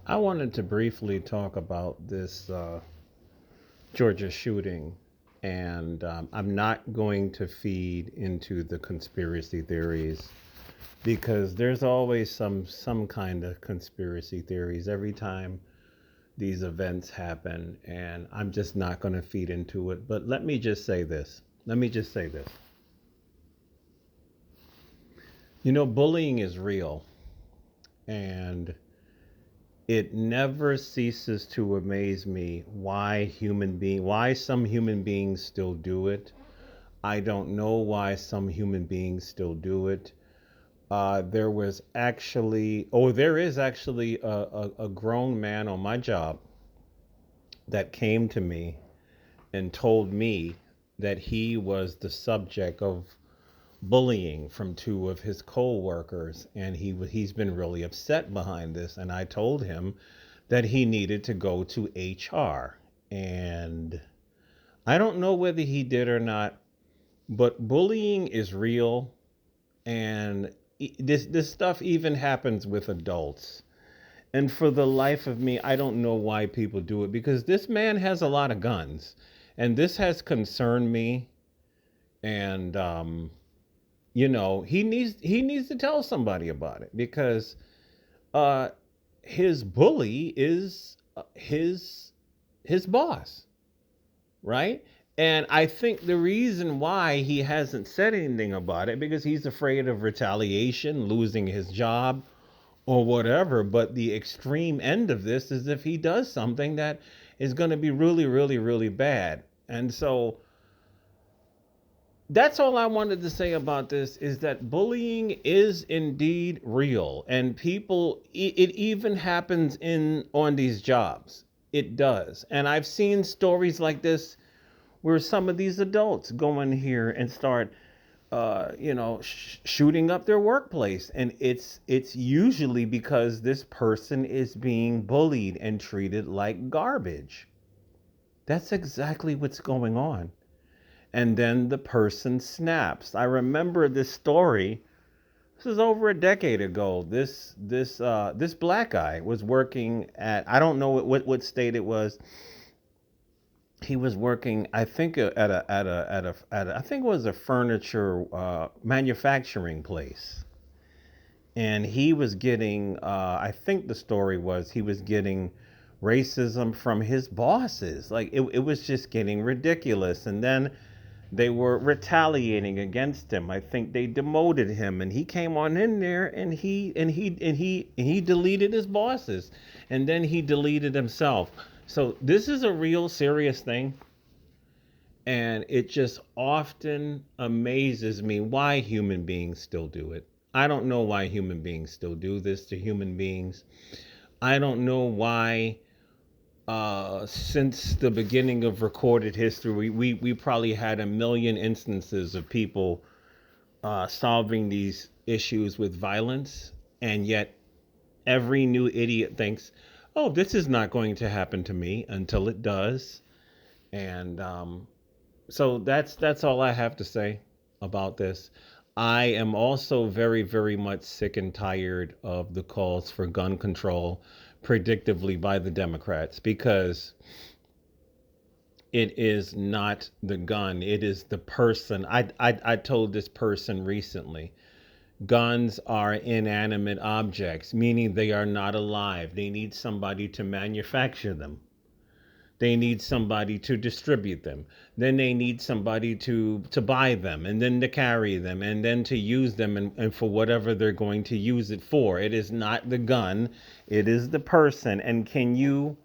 I wanted to briefly talk about this Georgia shooting, and I'm not going to feed into the conspiracy theories because there's always some kind of conspiracy theories every time these events happen, and I'm just not going to feed into it. But let me just say this. Let me just say this. Bullying is real, and it never ceases to amaze me why some human beings still do it. I don't know why some human beings still do it. There is actually a grown man on my job that came to me and told me that he was the subject of bullying from two of his co-workers, and he's been really upset behind this. And I told him that he needed to go to HR. And I don't know whether he did or not, but bullying is real, and this stuff even happens with adults. And for the life of me, I don't know why people do it, because this man has a lot of guns, and this has concerned me. And he needs to tell somebody about it, because uh, his bully is his boss, right? And I think the reason why he hasn't said anything about it because he's afraid of retaliation, losing his job, or whatever. But the extreme end of this is if he does something that is going to be really, really, really bad. And so that's all I wanted to say about this, is that bullying is indeed real, and it even happens in on these jobs. It does. And I've seen stories like this where some of these adults go in here and start shooting up their workplace, and it's usually because this person is being bullied and treated like garbage. That's exactly what's going on. And then the person snaps. I remember this story. This is over a decade ago. This black guy was working at, I don't know what state it was. He was working, I think, I think it was a furniture manufacturing place, and he was getting, I think the story was he was getting racism from his bosses. Like it was just getting ridiculous. And then they were retaliating against him. I think they demoted him, and he came on in there, and he deleted his bosses, and then he deleted himself. So this is a real serious thing, and it just often amazes me why human beings still do it. I don't know why human beings still do this to human beings. I don't know why, since the beginning of recorded history, we probably had a million instances of people solving these issues with violence, and yet every new idiot thinks, oh, this is not going to happen to me until it does. And so that's all I have to say about this. I am also very, very much sick and tired of the calls for gun control, predictably by the Democrats, because it is not the gun, it is the person. I told this person recently, guns are inanimate objects, meaning they are not alive. They need somebody to manufacture them. They need somebody to distribute them. Then they need somebody to buy them, and then to carry them, and then to use them, and for whatever they're going to use it for. It is not the gun, it is the person. And can you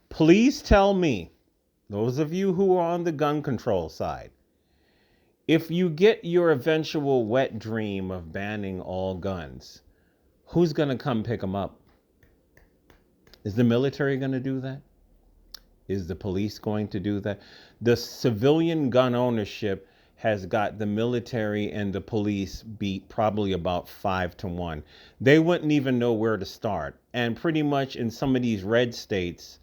please tell me, those of you who are on the gun control side, if you get your eventual wet dream of banning all guns, who's going to come pick them up? Is the military going to do that? Is the police going to do that? The civilian gun ownership has got the military and the police beat probably about 5-1. They wouldn't even know where to start. And pretty much in some of these red states,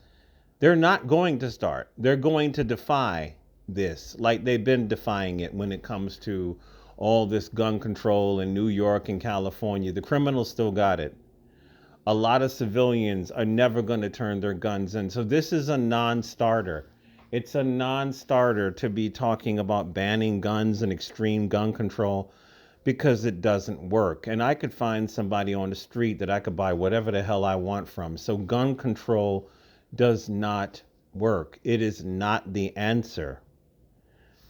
they're not going to start. They're going to defy this, like they've been defying it when it comes to all this gun control in New York and California. The criminals still got it. A lot of civilians are never going to turn their guns in. So this is a non-starter. It's a non-starter to be talking about banning guns and extreme gun control because it doesn't work. And I could find somebody on the street that I could buy whatever the hell I want from. So gun control does not work. It is not the answer.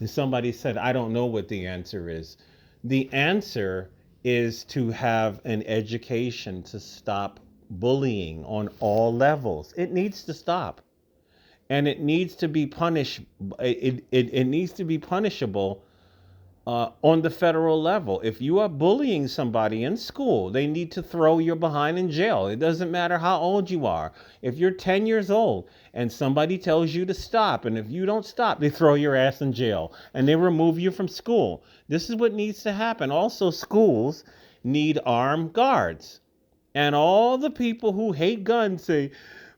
And somebody said, I don't know what the answer is. The answer is to have an education to stop bullying on all levels. It needs to stop. And it needs to be punished. It needs to be punishable on the federal level. If you are bullying somebody in school, they need to throw you behind in jail. It doesn't matter how old you are. If you're 10 years old and somebody tells you to stop, and if you don't stop, they throw your ass in jail and they remove you from school. This is what needs to happen. Also, schools need armed guards. And all the people who hate guns say,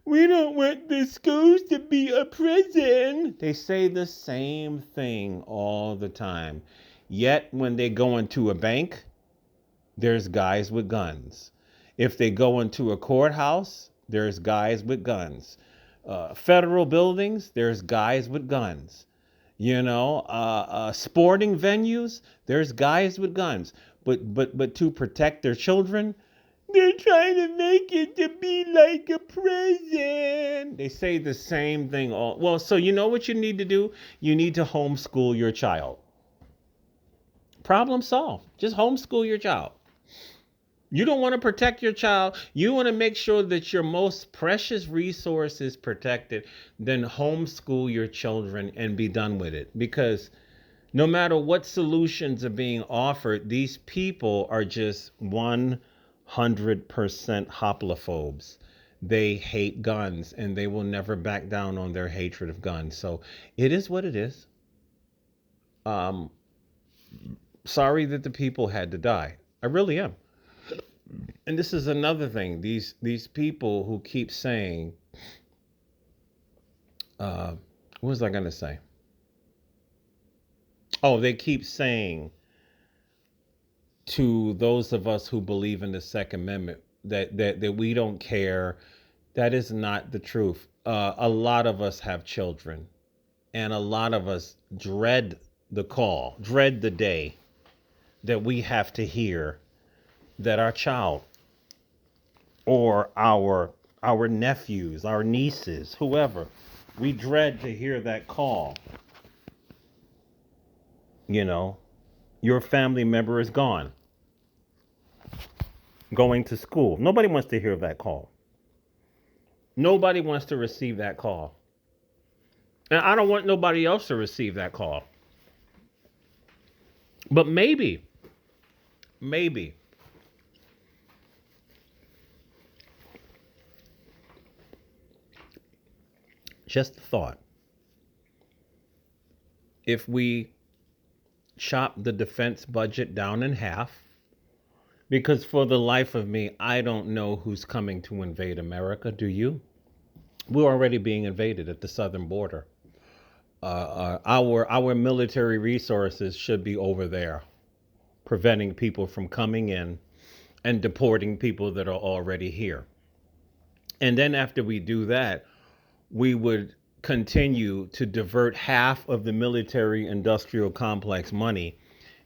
we don't want the schools to be a prison. They say the same thing all the time. Yet when they go into a bank, there's guys with guns. If they go into a courthouse, there's guys with guns. Federal buildings, there's guys with guns. Sporting venues, there's guys with guns. But to protect their children, they're trying to make it to be like a prison. They say the same thing. Well, so you know what you need to do? You need to homeschool your child. Problem solved. Just homeschool your child. You don't want to protect your child. You want to make sure that your most precious resource is protected. Then homeschool your children and be done with it. Because no matter what solutions are being offered, these people are just 100% hoplophobes. They hate guns and they will never back down on their hatred of guns. So it is what it is. Sorry that the people had to die. I really am. And this is another thing. These people who keep saying, what was I going to say? Oh, they keep saying to those of us who believe in the Second Amendment that we don't care. That is not the truth. A lot of us have children, and a lot of us dread the call, dread the day that we have to hear that our child or our nephews, our nieces, whoever, we dread to hear that call. Your family member is gone, going to school. Nobody wants to hear that call. Nobody wants to receive that call. And I don't want nobody else to receive that call. But maybe, just a thought. If we chop the defense budget down in half, because for the life of me, I don't know who's coming to invade America. Do you? We're already being invaded at the southern border. Our military resources should be over there, preventing people from coming in and deporting people that are already here. And then after we do that, we would continue to divert half of the military industrial complex money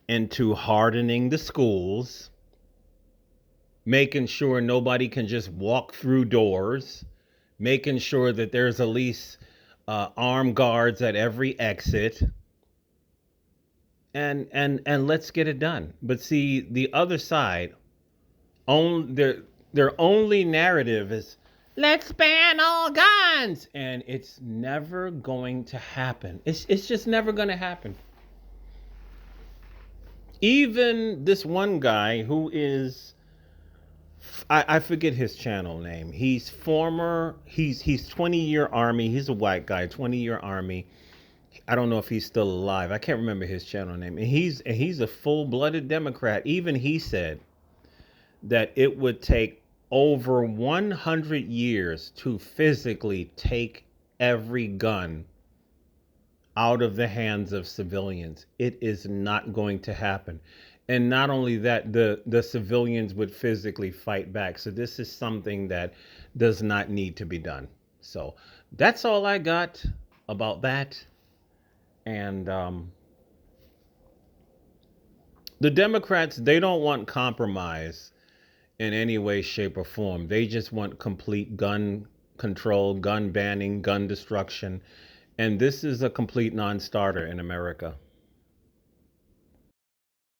into hardening the schools, making sure nobody can just walk through doors, making sure that there's at least armed guards at every exit, and let's get it done. But see, the other side, their only narrative is, let's ban all guns, and it's never going to happen. It's just never going to happen. Even this one guy who is, I forget his channel name. He's 20-year Army. He's a white guy, 20-year Army. I don't know if he's still alive. I can't remember his channel name. And he's a full-blooded Democrat. Even he said that it would take over 100 years to physically take every gun out of the hands of civilians. It is not going to happen. And not only that, the civilians would physically fight back. So this is something that does not need to be done. So that's all I got about that. And the Democrats, they don't want compromise in any way, shape, or form. They just want complete gun control, gun banning, gun destruction. And this is a complete non starter in America.